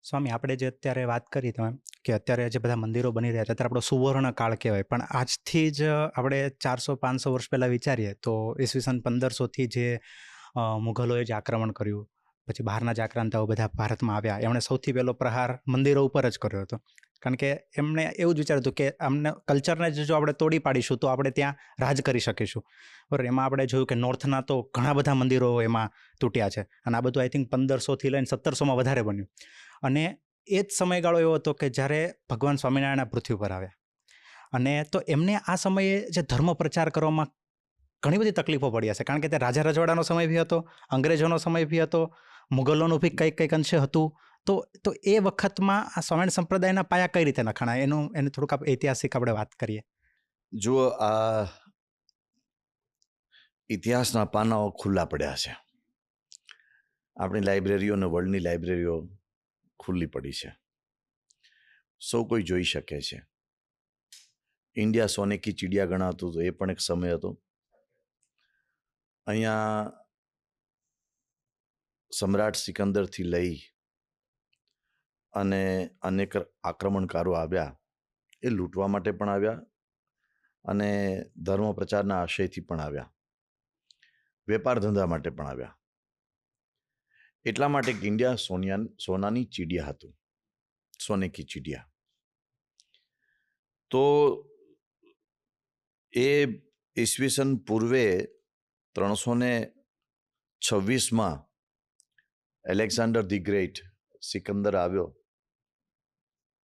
સ્વામી, આપણે જે અત્યારે વાત કરી તમે કે અત્યારે જે બધા મંદિરો બની રહ્યા છે અત્યારે આપણો સુવર્ણ કાળ કહેવાય, પણ આજથી જ આપણે 400-500 વર્ષ પહેલાં વિચારીએ તો ઈસવીસન 1500થી જે મુઘલોએ જે આક્રમણ કર્યું, પછી બહારના જે આક્રાંતાઓ બધા ભારતમાં આવ્યા, એમણે સૌથી પહેલો પ્રહાર મંદિરો ઉપર જ કર્યો હતો. કારણ કે એમણે એવું જ વિચાર્યું હતું કે અમને કલ્ચરને જો આપણે તોડી પાડીશું તો આપણે ત્યાં રાજ કરી શકીશું. બરાબર. એમાં આપણે જોયું કે નોર્થના તો ઘણા બધા મંદિરો એમાં તૂટ્યા છે, અને આ બધું આઈ થિંક 1500થી લઈને 1700માં વધારે બન્યું. અને એ જ સમયગાળો એવો હતો કે જ્યારે ભગવાન સ્વામિનારાયણ પૃથ્વી પર આવ્યા, અને તો એમને આ સમયે જે ધર્મ પ્રચાર કરવામાં ઘણી બધી તકલીફો પડી હશે. કારણ કે તે રાજા રજવાડાનો સમય બી હતો, અંગ્રેજોનો સમય બી હતો, મુગલોનું બી કંઈક અંશે હતું. તો એ વખતમાં આ સ્વામિનારાયણ સંપ્રદાયના પાયા કઈ રીતે નખાણા, એને થોડુંક ઐતિહાસિક આપણે વાત કરીએ. જુઓ, આ ઇતિહાસના પાનાઓ ખુલ્લા પડ્યા છે. આપણી લાઇબ્રેરીઓ અને વર્લ્ડની લાઇબ્રેરીઓ ખુલ્લી પડી છે, સૌ કોઈ જોઈ શકે છે. ઇન્ડિયા સોને કી ચિડિયા ગણાતું હતું, એ પણ એક સમય હતો. અહીંયા સમ્રાટ સિકંદરથી લઈ અને અનેક આક્રમણકારો આવ્યા. એ લૂંટવા માટે પણ આવ્યા અને ધર્મ પ્રચારના આશયથી પણ આવ્યા, વેપાર ધંધા માટે પણ આવ્યા. એટલા માટે ઇન્ડિયા સોનાની ચીડિયા હતું, સોને કી ચીડિયા. તો એ ઈસવીસન પૂર્વે 326માં એલેક્ઝાન્ડર ધી ગ્રેટ, સિકંદર આવ્યો,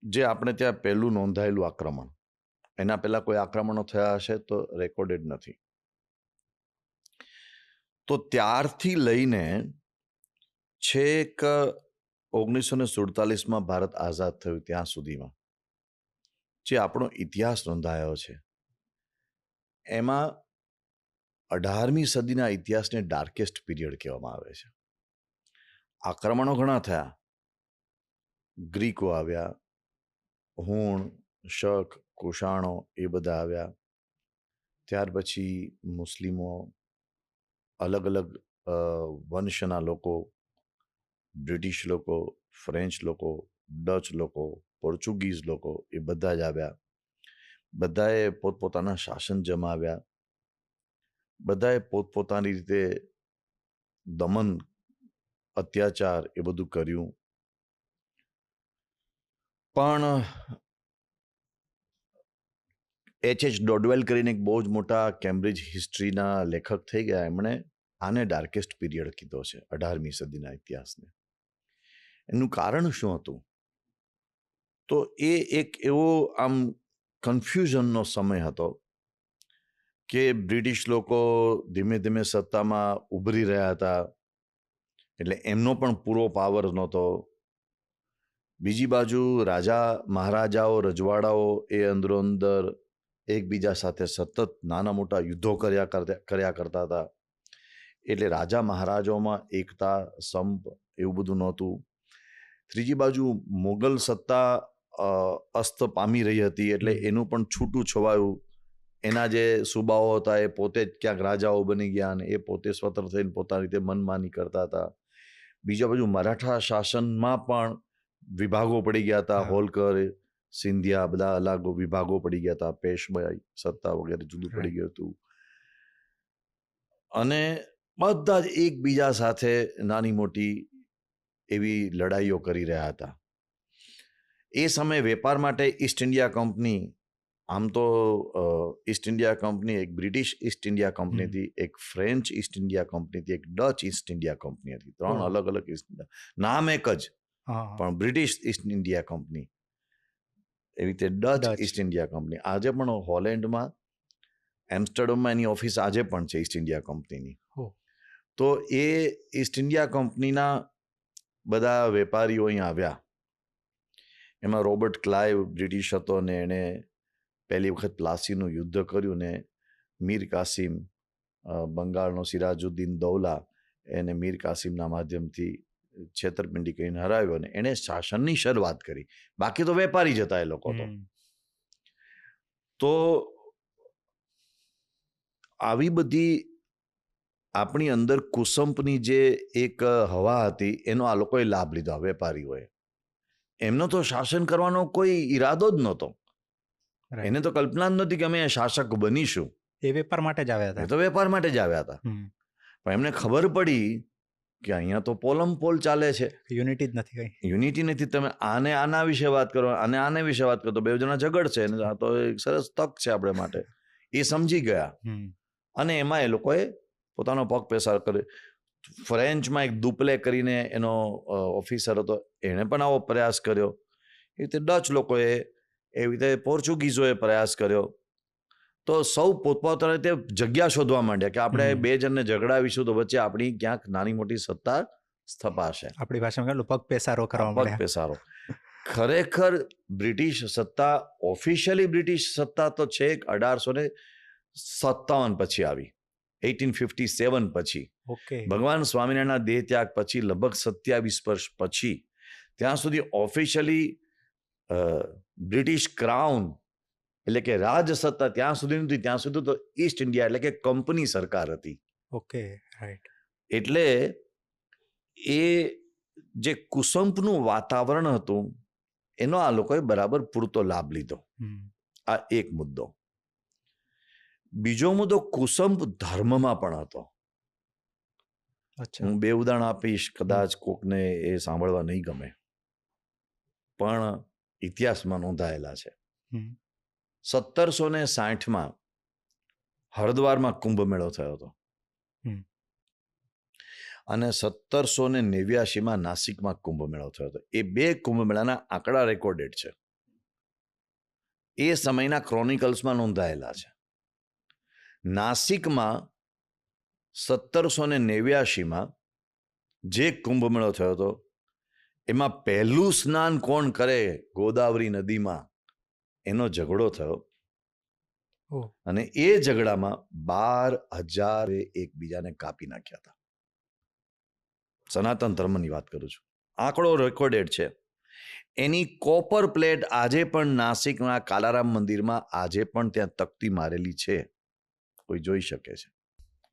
જે આપણે ત્યાં પહેલું નોંધાયેલું આક્રમણ. એના પહેલા કોઈ આક્રમણો થયા હશે તો રેકોર્ડેડ નથી. તો ત્યારથી લઈને છેક 1947માં ભારત આઝાદ થયું ત્યાં સુધીમાં જે આપણો ઇતિહાસ નોંધાયો છે, એમાં 18મી સદીના ઇતિહાસને ડાર્કેસ્ટ પીરિયડ કહેવામાં આવે છે. આક્રમણો ઘણા થયા. ગ્રીકો આવ્યા, હુણ, શક, કુષાણો એ બધા આવ્યા. ત્યાર પછી મુસ્લિમો, અલગ અલગ વંશના લોકો, બ્રિટિશ લોકો, ફ્રેન્ચ લોકો, ડચ લોકો, પોર્ચુગીઝ લોકો, એ બધા જ આવ્યા. બધાએ પોતપોતાના શાસન જમાવ્યા, બધાએ પોતપોતાની રીતે દમન, અત્યાચાર એ બધું કર્યું. પણ H.H. ડોડવેલ કરીને એક બહુ જ મોટા કેમ્બ્રિજ હિસ્ટ્રીના લેખક થઈ ગયા. એમણે આને ડાર્કેસ્ટ પીરિયડ કીધો છે, 18મી સદીના ઇતિહાસને. એનું કારણ શું હતું? તો એ એક એવો આમ કન્ફ્યુઝનનો સમય હતો કે બ્રિટિશ લોકો ધીમે ધીમે સત્તામાં ઉભરી રહ્યા હતા, એટલે એમનો પણ પૂરો પાવર નહોતો. બીજી બાજુ રાજા મહારાજાઓ, રજવાડાઓ એ અંદરો અંદર એકબીજા સાથે સતત નાના મોટા યુદ્ધો કર્યા કરતા હતા. એટલે રાજા મહારાજાઓમાં એકતા, સંપ એવું બધું નહોતું. ત્રીજી બાજુ મુગલ સત્તા અસ્ત પામી રહી હતી, એટલે એનું પણ છૂટું છવાયું. એના જે સુબાઓ હતા એ પોતે જ ક્યાંક રાજાઓ બની ગયા અને એ પોતે સ્વતંત્ર થઈને પોતાની રીતે મનમાની કરતા હતા. બીજા બાજુ મરાઠા શાસનમાં પણ વિભાગો પડી ગયા હતા. હોલકર, સિંધિયા, બધા અલગ વિભાગો પડી ગયા હતા. પેશવાઈ સત્તા વગેરે જુદું પડી ગયું હતું. અને બધા જ એકબીજા સાથે નાની મોટી એવી લડાઈઓ કરી રહ્યા હતા. એ સમયે વેપાર માટે ઈસ્ટ ઇન્ડિયા કંપની, આમ તો ઈસ્ટ ઇન્ડિયા કંપની એક બ્રિટિશ ઈસ્ટ ઇન્ડિયા કંપની હતી, એક ફ્રેન્ચ ઈસ્ટ ઇન્ડિયા કંપની હતી, એક ડચ ઈસ્ટ ઇન્ડિયા કંપની હતી. 3 અલગ અલગ ઈસ્ટ ઇન્ડિયા, નામ એક જ, પણ બ્રિટિશ ઈસ્ટ ઇન્ડિયા કંપની. એવી રીતે ડચ ઈસ્ટ ઇન્ડિયા કંપની. આજે પણ હોલેન્ડમાં, એમ્સ્ટરડમમાં એની ઓફિસ આજે પણ છે ઈસ્ટ ઇન્ડિયા કંપનીની. તો એ ઈસ્ટ ઇન્ડિયા કંપનીના બધા વેપારીઓ અહીં આવ્યા. એમાં રોબર્ટ ક્લાઇવ બ્રિટિશ હતો ને એણે પહેલી વખત પ્લાસીનું યુદ્ધ કર્યું ને મીર કાસિમ, બંગાળનો સિરાજુદ્દીન દૌલા, એને મીર કાસિમના માધ્યમથી છેતરપિંડી કરીને હરાવ્યો અને એણે શાસનની શરૂઆત કરી. બાકી તો વેપારી જ હતા એ લોકો. તો આવી બધી આપણી અંદર કુસંપની જે એક હવા હતી એનો આ લોકોએ લાભ લીધો, વેપારીઓએ. એમનો તો શાસન કરવાનો કોઈ ઈરાદો જ નહોતો. Right. એને તો કલ્પના જ નહોતી કે અમે શાસક બનીશું. એ વેપાર માટે જ આવ્યા એ હતા. તો વેપાર માટે જ આવ્યા હતા. પણ એમને ખબર પડી કે અહીંયા તો પોલમ પોલ ચાલે છે, યુનિટી જ નથી કઈ. યુનિટી નથી. તમે આને આના વિશે વાત કરો અને આને વિશે વાત કરો તો બે જણા ઝઘડશે, અને આ તો એક સરસ તક છે આપણે માટે. એ સમજી ગયા અને એમાં એ લોકોએ પોતાનો પગ પેસાર કર્યો. ફ્રેન્ચમાં એક દુપ્લે કરીને એનો ઓફિસર હતો, એણે પણ આવો પ્રયાસ કર્યો. એ રીતે ડચ લોકોએ, એવી રીતે પોર્ચુગીઝોએ પ્રયાસ કર્યો. તો સૌ પોતપોતાની રીતે જગ્યા શોધવા માંડ્યા કે આપણે બે જણને ઝઘડાવીશું તો વચ્ચે આપણી ક્યાંક નાની મોટી સત્તા સ્થપાશે. આપણી ભાષામાં કેટલું પગ પેસારો કરવા પગ માંડ્યા. પેસારો. ખરેખર બ્રિટિશ સત્તા, ઓફિશિયલી બ્રિટિશ સત્તા તો છેક 1857 પછી આવી, 1857 પછી. ઓકે. ભગવાન સ્વામિનારાયણના દેહ ત્યાગ પછી લગભગ 27 વર્ષ પછી ત્યાં સુધી ઓફિશિયલી બ્રિટિશ ક્રાઉન એટલે કે રાજસત્તા ત્યાં સુધી નથી. ત્યાં સુધી તો ઈસ્ટ ઇન્ડિયા એટલે કે કંપની સરકાર હતી. Okay, right. એટલે એ જે કુસંપનું વાતાવરણ હતું એનો આ લોકોએ બરાબર પૂરતો લાભ લીધો. આ એક મુદ્દો. બીજો મુદ્દો કુસંપ ધર્મમાં પણ હતો. હું 2 ઉદાહરણ આપીશ, કદાચ કોકને એ સાંભળવા નહીં ગમે, પણ ઇતિહાસમાં નોંધાયેલા છે. 1760 હરિદ્વારમાં કુંભ મેળો થયો હતો અને 1789 નાસિકમાં કુંભ મેળો થયો હતો. એ 2 કુંભ મેળાના આંકડા રેકોર્ડેડ છે, એ સમયના ક્રોનિકલ્સમાં નોંધાયેલા છે. નાસિકમાં 1789 જે કુંભ મેળો થયો હતો એમાં પહેલું સ્નાન કોણ કરે ગોદાવરી નદીમાં એનો ઝઘડો થયો અને એ ઝઘડામાં 12,000 એકબીજાને કાપી નાખ્યા હતા. સનાતન ધર્મની વાત કરું છું, આંકડો રેકોર્ડેડ છે. એની કોપર પ્લેટ આજે પણ નાસિકના કાલારામ મંદિરમાં આજે પણ ત્યાં તકતી મારેલી છે, કોઈ જોઈ શકે છે,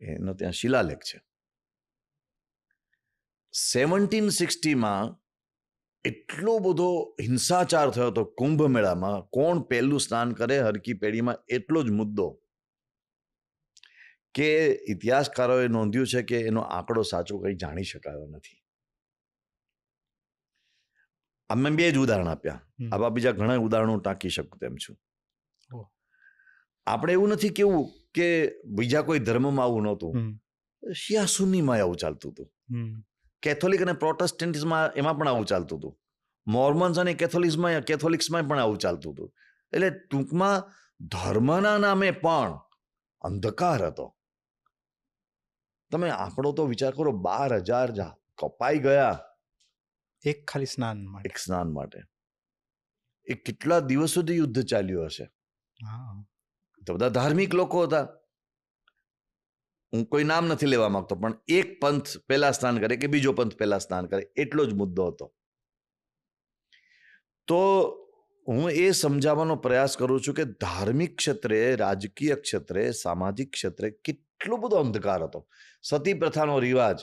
એનો ત્યાં શિલાલેખ છે. 1760 એટલો બધો હિંસાચાર થયો હતો કુંભ મેળામાં, કોણ પહેલું સ્નાન કરે હરકી પેઢીમાં, એટલો જ મુદ્દો કે ઇતિહાસકારોએ નોંધ્યું છે કે એનો આંકડો સાચો કંઈ જાણી શકાયો નથી. અમે 2 જ ઉદાહરણ આપ્યા, આવા બીજા ઘણા ઉદાહરણો ટાંકી શકું તેમ છું. આપણે એવું નથી કેવું કે બીજા કોઈ ધર્મમાં આવું નહોતું. શિયા સુન્નીમાં આવું ચાલતું હતું, કેથોલિક અને પ્રોટેસ્ટન્ટિઝમમાં એમાં પણ આવું ચાલતું હતું, મોર્મન્સ અને કેથોલિક્સમાં પણ આવું ચાલતું હતું. એટલે ટૂંકમાં ધર્મના નામે પણ અંધકાર હતો. તમે આંકડો તો વિચાર કરો, 12,000 કપાઈ ગયા એક ખાલી સ્નાન માટે. એક સ્નાન માટે. એ કેટલા દિવસ સુધી યુદ્ધ ચાલ્યું હશે. તો બધા ધાર્મિક લોકો હતા. હું કોઈ નામ નથી લેવા માંગતો, પણ એક પંથ પહેલા સ્નાન કરે કે બીજો પંથ પહેલા સ્નાન કરે, એટલો જ મુદ્દો હતો. તો હું એ સમજાવવાનો પ્રયાસ કરું છું કે ધાર્મિક ક્ષેત્રે, રાજકીય ક્ષેત્રે, સામાજિક ક્ષેત્રે કેટલો બધો અંધકાર હતો. સતી પ્રથાનો રિવાજ,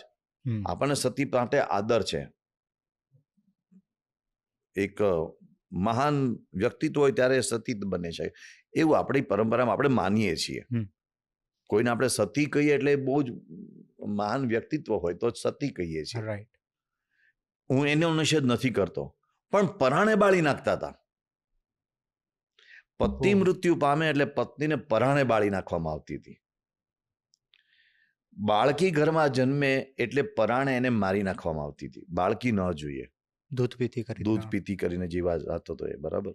આપણને સતી માટે આદર છે. એક મહાન વ્યક્તિત્વ હોય ત્યારે સતી બને છે, એવું આપણી પરંપરામાં આપણે માનીએ છીએ. કોઈને આપણે સતી કહીએ એટલે બહુ જ મહાન વ્યક્તિત્વ હોય તો સતી કહીએ છીએ. હું એનો નિષેધ નથી કરતો, પણ પરાણે બાળી નાખતા હતા. પતિ મૃત્યુ પામે એટલે પત્નીને પરાણે બાળી નાખવામાં આવતી હતી. બાળકી ઘરમાં જન્મે એટલે પરાણે એને મારી નાખવામાં આવતી હતી. બાળકી ન જોઈએ, દૂધ પીતી કરીને જીવા જાતો હતો એ. બરાબર.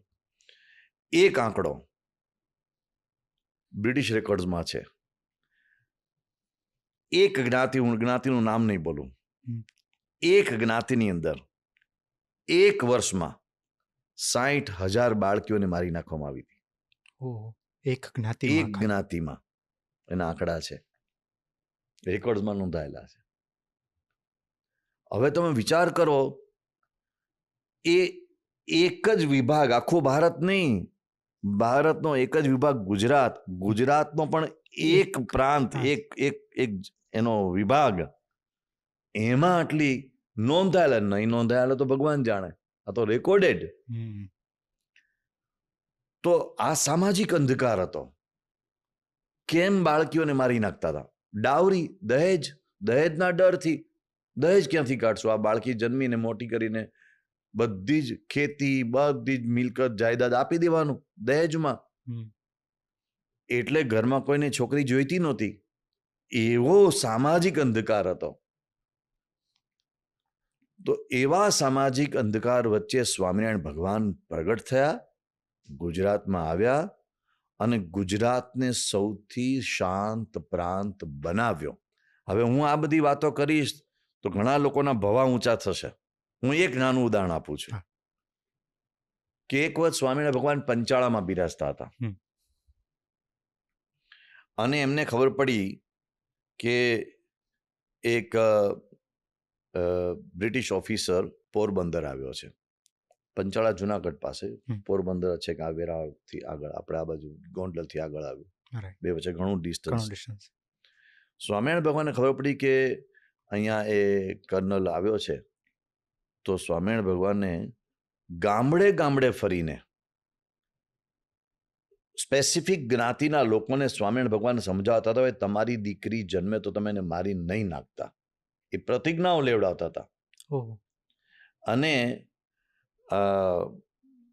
એક આંકડો બ્રિટિશ રેકોર્ડ્સમાં છે. એક જ્ઞાતિ, હું જ્ઞાતિનું નામ નહીં બોલું, એક જ્ઞાતિની અંદર એક વર્ષમાં 60,000 બાળકીઓને મારી નાખવામાં આવી હતી. એક જ્ઞાતિમાં એના આંકડા છે, રેકોર્ડ્સમાં નોંધાયેલા છે. હવે તમે વિચાર કરો, એ એક જ વિભાગ, આખો ભારત નહીં, ભારતનો એક જ વિભાગ ગુજરાત, ગુજરાતનો પણ એક પ્રાંત, એક એનો વિભાગ, એમાં આટલી નોંધાયેલા, નહીં નોંધાયેલા તો ભગવાન જાણે. આ તો રેકોર્ડેડ. હમ. તો આ સામાજિક અંધકાર હતો. કેમ બાળકીઓને મારી નાખતા હતા? ડાવરી, દહેજના ડરથી. દહેજ ક્યાંથી કાઢશું? આ બાળકી જન્મીને મોટી કરીને બધી જ ખેતી, બધી જ મિલકત જાયદાદ આપી દેવાનું દહેજમાં. હમ. એટલે ઘરમાં કોઈને છોકરી જોઈતી નહોતી. એવો સામાજિક અંધકાર હતો. તો એવા સામાજિક અંધકાર વચ્ચે સ્વામિનારાયણ ભગવાન પ્રગટ થયા, ગુજરાતમાં આવ્યા અને ગુજરાતને સૌથી શાંત પ્રાંત બનાવ્યો. હવે હું આ બધી વાતો કરીશ તો ઘણા લોકોના ભવા ઊંચા થશે. હું એક નાનું ઉદાહરણ આપું છું હા. કે એક વખત સ્વામિનારાયણ ભગવાન પંચાળામાં બિરાજતા હતા અને એમને ખબર પડી કે એક બ્રિટિશ ઓફિસર પોરબંદર આવ્યો છે. પંચાળા જુનાગઢ પાસે, પોરબંદર છે કે આ વેરાવળથી આગળ, આપણે આ બાજુ ગોંડલથી આગળ આવ્યું. Right. બે વચ્ચે ઘણું ડિસ્ટન્સ. distance. સ્વામિનારાયણ ભગવાનને ખબર પડી કે અહીંયા એ કર્નલ આવ્યો છે. તો સ્વામિનારાયણ ભગવાને ગામડે ગામડે ફરીને સ્પેસિફિક જ્ઞાતિના લોકોને સ્વામિનારાયણ ભગવાન સમજાવતા હતા, તમારી દીકરી જન્મે તો તમે એને મારી નહીં નાખતા. એ પ્રતિજ્ઞાઓ લેવડાવતા હતા. ઓહ. અને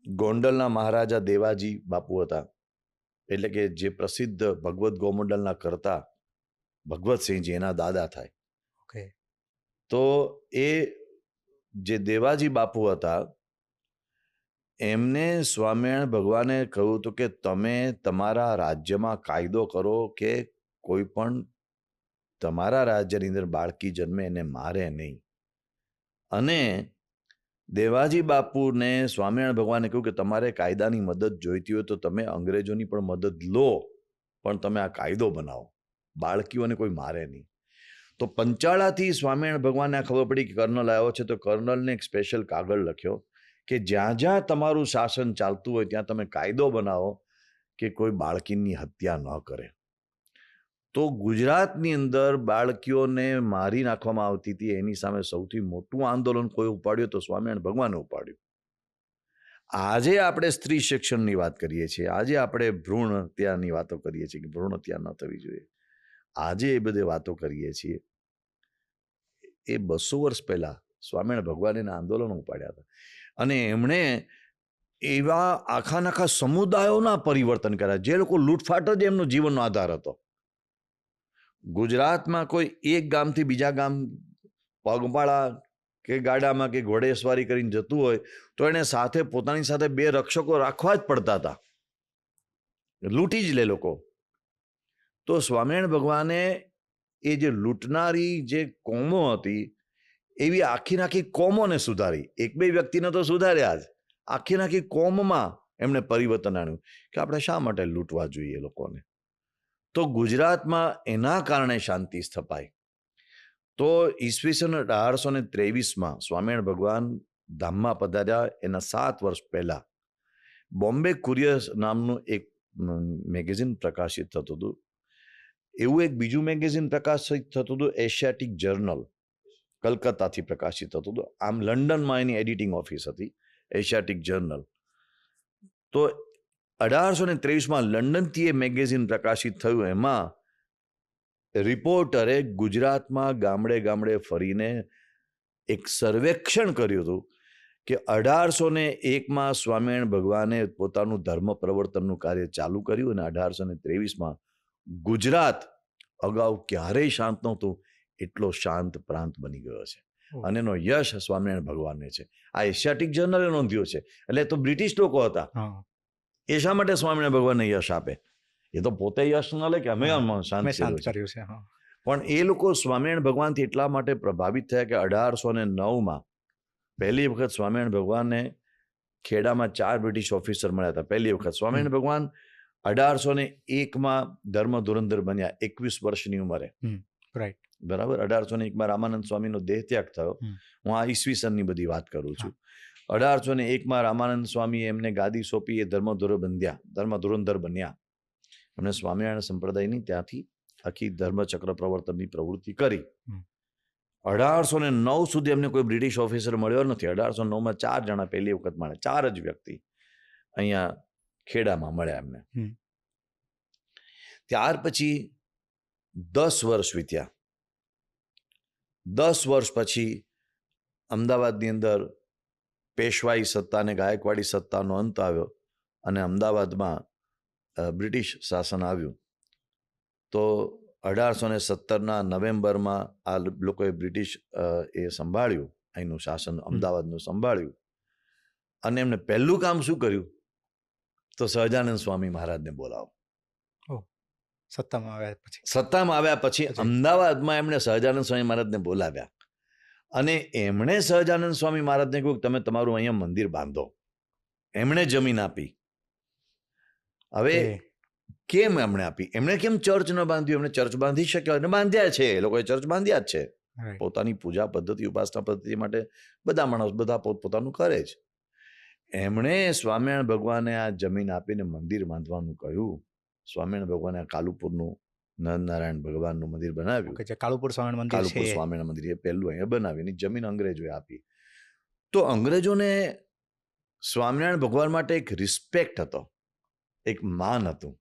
ગોંડલના મહારાજા દેવાજી બાપુ હતા, એટલે કે જે પ્રસિદ્ધ ભગવત ગોમંડલના કરતા ભગવતસિંહજી એના દાદા થાય. Okay. તો એ જે દેવાજી બાપુ હતા એમને સ્વામિનારાયણ ભગવાને કહ્યું હતું કે તમે તમારા રાજ્યમાં કાયદો કરો કે કોઈ પણ તમારા રાજ્યની અંદર બાળકી જન્મે એને મારે નહીં. અને દેવાજી બાપુને સ્વામિનારાયણ ભગવાને કહ્યું કે તમારે કાયદાની મદદ જોઈતી હોય તો તમે અંગ્રેજોની પણ મદદ લો, પણ તમે આ કાયદો બનાવો, બાળકીઓને કોઈ મારે નહીં. તો પંચાળાથી સ્વામિનારાયણ ભગવાનને ખબર પડી કે કર્નલ આવ્યો છે, તો કર્નલને એક સ્પેશિયલ કાગળ લખ્યો કે જ્યાં જ્યાં તમારું શાસન ચાલતું હોય ત્યાં તમે કાયદો બનાવો કે કોઈ બાળકીની હત્યા ન કરે. તો ગુજરાતની અંદર બાળકીઓને મારી નાખવામાં આવતી હતી, એની સામે સૌથી મોટું આંદોલન કોઈ ઉપાડ્યું તો સ્વામિનારાયણ ભગવાને ઉપાડ્યું. આજે આપણે સ્ત્રી શિક્ષણની વાત કરીએ છીએ, આજે આપણે ભ્રૂણ હત્યાની વાતો કરીએ છીએ કે ભ્રૂણ હત્યા ન થવી જોઈએ, આજે એ બધી વાતો કરીએ છીએ. એ 200 વર્ષ પહેલા સ્વામિનારાયણ ભગવાને એના આંદોલનો ઉપાડ્યા હતા અને એમણે એવા આખા સમુદાયોના પરિવર્તન કર્યા જે લોકો લૂંટફાટ જ એમનો જીવનનો આધાર હતો. ગુજરાતમાં કોઈ એક ગામથી બીજા ગામ પગપાળા કે ગાડામાં કે ઘોડેસવારી કરીને જતું હોય તો એને સાથે પોતાની સાથે 2 રક્ષકો રાખવા જ પડતા હતા, લૂંટી જ લે લોકો. તો સ્વામિનારાયણ ભગવાને એ જે લૂંટનારી જે કોમો હતી એવી આખી કોમોને સુધારી. 1-2 વ્યક્તિને તો સુધાર્યા જ, આખી કોમમાં એમણે પરિવર્તન આણ્યું કે આપણે શા માટે લૂંટવા જોઈએ લોકોને. તો ગુજરાતમાં એના કારણે શાંતિ સ્થપાઈ. તો ઈસવીસન 1823માં સ્વામિનારાયણ ભગવાન ધામમાં પધાર્યા. એના 7 વર્ષ પહેલા બોમ્બે કુરિયર નામનું એક મેગેઝિન પ્રકાશિત થતું હતું. એવું એક બીજું મેગેઝિન પ્રકાશિત થતું હતું, એશિયાટિક જર્નલ, કલકત્તાથી પ્રકાશિત થતું હતું. આમ લંડનમાં એની એડિટિંગ ઓફિસ હતી, એશિયાટિક જર્નલ. તો 1823માં લંડનથી એ મેગેઝિન પ્રકાશિત થયું. એમાં રિપોર્ટરે ગુજરાતમાં ગામડે ગામડે ફરીને એક સર્વેક્ષણ કર્યું હતું કે 1801માં સ્વામિનારાયણ ભગવાને પોતાનું ધર્મ પ્રવર્તનનું કાર્ય ચાલુ કર્યું અને 1823માં ગુજરાત અગાઉ ક્યારેય શાંત નહોતું એટલો શાંત પ્રાંત બની ગયો છે. અને એનો યશ સ્વામિનારાયણ ભગવાનને છે. આ એશિયાટિક જર્નલે નોંધ્યો છે. એટલે તો બ્રિટિશ લોકો હતા, એ શા માટે સ્વામિનારાયણ ભગવાનને યશ આપે? એ તો પોતે યશ ન લે કે અમે શાંત કર્યું છે. પણ એ લોકો સ્વામિનારાયણ ભગવાનથી એટલા માટે પ્રભાવિત થયા કે 1809માં પહેલી વખત સ્વામિનારાયણ ભગવાનને ખેડામાં 4 બ્રિટિશ ઓફિસર મળ્યા હતા. પહેલી વખત સ્વામિનારાયણ ભગવાન 1801માં ધર્મ ધુરંધર બન્યા 21 વર્ષની ઉંમરે. બરાબર. 1801માં રામાનંદ સ્વામીનો દેહ ત્યાગ થયો. હું આ ઈસવીસનની બધી વાત કરું છું. 1801માં રામાનંદ સ્વામી એમને ગાદી સોંપી, એ ધર્મધુરંધર બન્યા. એમણે સ્વામિનારાયણ સંપ્રદાયની ત્યાંથી આખી ધર્મચક્ર પ્રવર્તનની પ્રવૃત્તિ કરી. 1809 સુધી એમને કોઈ બ્રિટિશ ઓફિસર મળ્યો નથી. 1809માં 4 જણા પહેલી વખત મળ્યા, 4 જ વ્યક્તિ અહીંયા ખેડામાં મળ્યા એમને. હમ. ત્યાર પછી 10 વર્ષ વીત્યા. 10 વર્ષ પછી અમદાવાદની અંદર પેશવાઈ સત્તા અને ગાયકવાડી સત્તાનો અંત આવ્યો અને અમદાવાદમાં બ્રિટિશ શાસન આવ્યું. તો 1817ના નવેમ્બરમાં આ લોકોએ બ્રિટિશ એ સંભાળ્યું, અહીંનું શાસન અમદાવાદનું સંભાળ્યું. અને એમને પહેલું કામ શું કર્યું? તો સહજાનંદ સ્વામી મહારાજને બોલાવો. સત્તામાં આવ્યા પછી સત્તામાં આવ્યા પછી અમદાવાદમાં એમણે સહજાનંદ સ્વામી મહારાજને બોલાવ્યા અને એમણે સહજાનંદ સ્વામી મહારાજને કહ્યું તમે તમારું અહીંયા મંદિર બાંધો. એમણે જમીન આપી. હવે કેમ એમણે આપી? એમણે કેમ ચર્ચ ન બાંધ્યું? એમણે ચર્ચ બાંધી શક્યા અને બાંધ્યા છે. એ લોકોએ ચર્ચ બાંધ્યા જ છે. પોતાની પૂજા પદ્ધતિ, ઉપાસના પદ્ધતિ માટે બધા માણસ બધા પોતપોતાનું કરે જ. એમણે સ્વામિનારાયણ ભગવાને આ જમીન આપીને મંદિર બાંધવાનું કહ્યું. સ્વામિનારાયણ ભગવાને આ કાલુપુરનું નરનારાયણ ભગવાનનું મંદિર બનાવ્યું. જે કાલુપુર સ્વામિનારાયણ મંદિર કાલુપુર સ્વામિનારાયણ મંદિર એ પહેલું અહીંયા બનાવીને જમીન અંગ્રેજોએ આપી. તો અંગ્રેજોને સ્વામિનારાયણ ભગવાન માટે એક રિસ્પેક્ટ હતો, એક માન હતું,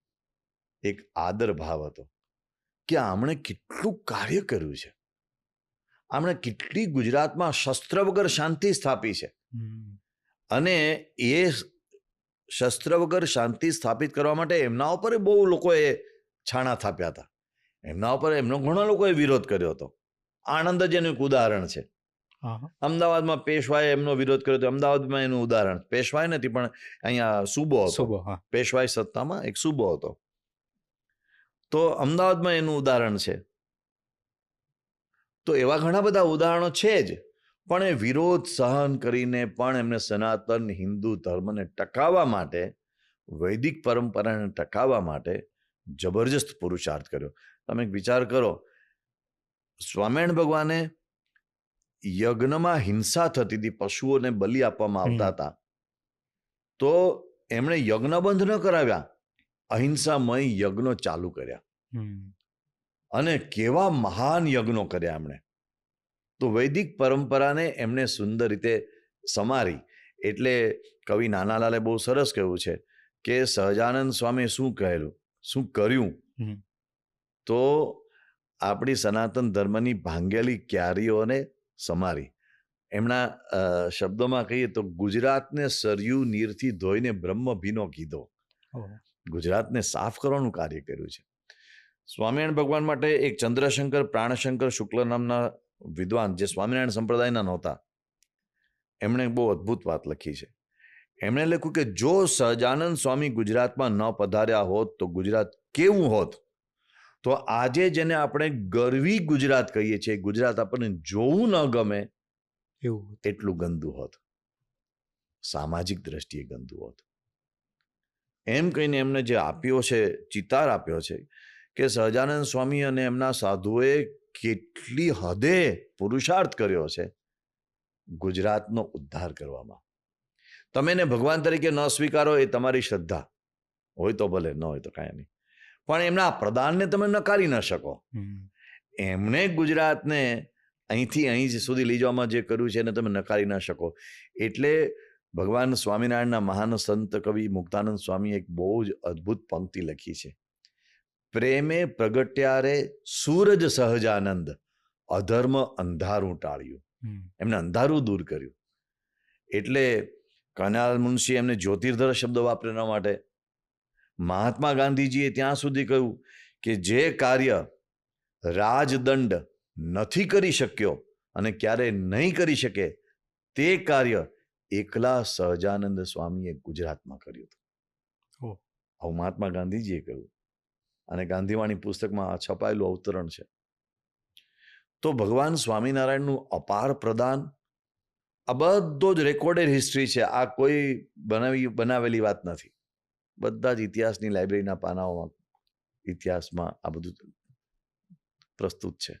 એક આદર ભાવ હતો કે આમણે કેટલું કાર્ય કર્યું છે. આમણે કેટલી ગુજરાતમાં શસ્ત્ર વગર શાંતિ સ્થાપી છે. અને એ શસ્ત્ર વગર શાંતિ સ્થાપિત કરવા માટે એમના ઉપર બહુ લોકોએ છાણા થાપ્યા હતા. એમના ઉપર ઘણા લોકોએ વિરોધ કર્યો હતો. આણંદ જ એનું એક ઉદાહરણ છે. અમદાવાદમાં પેશવાએ એમનો વિરોધ કર્યો હતો. અમદાવાદમાં એનું ઉદાહરણ પેશવાય નથી પણ અહીંયા સૂબો હતો. પેશવાઈ સત્તામાં એક સૂબો હતો. તો અમદાવાદમાં એનું ઉદાહરણ છે. તો એવા ઘણા બધા ઉદાહરણો છે જ. પણ એ વિરોધ સહન કરીને પણ એમને સનાતન હિન્દુ ધર્મને ટકાવવા માટે, વૈદિક પરંપરાને ટકાવવા માટે જબરજસ્ત પુરુષાર્થ કર્યો. તમે એક વિચાર કરો, સ્વામિનારાયણ ભગવાને યજ્ઞમાં હિંસા થતી હતી, પશુઓને બલિ આપવામાં આવતા હતા, તો એમણે યજ્ઞ બંધ ન કરાવ્યા, અહિંસામય યજ્ઞો ચાલુ કર્યા. અને કેવા મહાન યજ્ઞો કર્યા એમણે. તો વૈદિક પરંપરાને એમણે સુંદર રીતે સમારી. એટલે કવિ નાનાલાલે બહુ સરસ કહ્યું છે કે સહજાનંદ સ્વામી શું કર્યું? તો આપણી સનાતન ધર્મની ભાંગેલી ક્યારીઓને સમારી. એમના શબ્દોમાં કહીએ તો ગુજરાતને સરયુ નીરથી ધોઈને બ્રહ્મ ભીનો કીધો. ગુજરાતને સાફ કરવાનું કાર્ય કર્યું છે. સ્વામિનારાયણ ભગવાન માટે એક ચંદ્રશંકર પ્રાણશંકર શુક્લ નામના વિદ્વાન, જે સ્વામિનારાયણ સંપ્રદાયના નહોતા, એમણે બહુ અદ્ભુત વાત લખી છે. એમણે લખ્યું કે જો સહજાનંદ સ્વામી ગુજરાતમાં ન પધાર્યા હોત તો ગુજરાત કેવું હોત? તો આજે જેને આપણે ગરવી ગુજરાત કહીએ છીએ, ગુજરાત આપણને જોવું ન ગમે એટલું ગંદુ હોત, સામાજિક દ્રષ્ટિએ ગંદુ હોત. એમ કહીને એમને જે આપ્યો છે, ચિતાર આપ્યો છે કે સહજાનંદ સ્વામી અને એમના સાધુએ કેટલી હદે પુરુષાર્થ કર્યો છે ગુજરાતનો ઉદ્ધાર કરવામાં. તમે એને ભગવાન તરીકે ન સ્વીકારો એ તમારી શ્રદ્ધા હોય તો ભલે, ન હોય તો કાંઈ નહીં, પણ એમના પ્રદાનને તમે નકારી ન શકો. એમણે ગુજરાતને અહીંથી અહીં સુધી લઈ જવામાં જે કર્યું છે એને તમે નકારી ન શકો. એટલે ભગવાન સ્વામિનારાયણના મહાન સંત કવિ મુક્તાનંદ સ્વામી એક બહુ જ અદ્ભુત પંક્તિ લખી છે. પ્રેમે પ્રગટ્યારે સૂરજ સહજાનંદ, અધર્મ અંધારું ટાળ્યું. એમને અંધારું દૂર કર્યું. એટલે કનૈયાલાલ મુનશી એમને જ્યોતિર્ધર શબ્દ વાપરે એના માટે. મહાત્મા ગાંધીજીએ ત્યાં સુધી કહ્યું કે જે કાર્ય રાજદંડ નથી કરી શક્યો અને ક્યારે નહીં કરી શકે તે કાર્ય એકલા સહજાનંદ સ્વામીએ ગુજરાતમાં કર્યું હતું. આવું મહાત્મા ગાંધીજીએ કહ્યું. અને ગાંધીવાણી પુસ્તકમાં આ છપાયેલું અવતરણ છે. તો ભગવાન સ્વામિનારાયણનું અપાર પ્રદાન, આ બધો જ રેકોર્ડેડ હિસ્ટ્રી છે. આ કોઈ બનાવેલી વાત નથી. બધા જ ઇતિહાસની લાઇબ્રેરીના પાનાઓમાં, ઇતિહાસમાં આ બધું પ્રસ્તુત છે.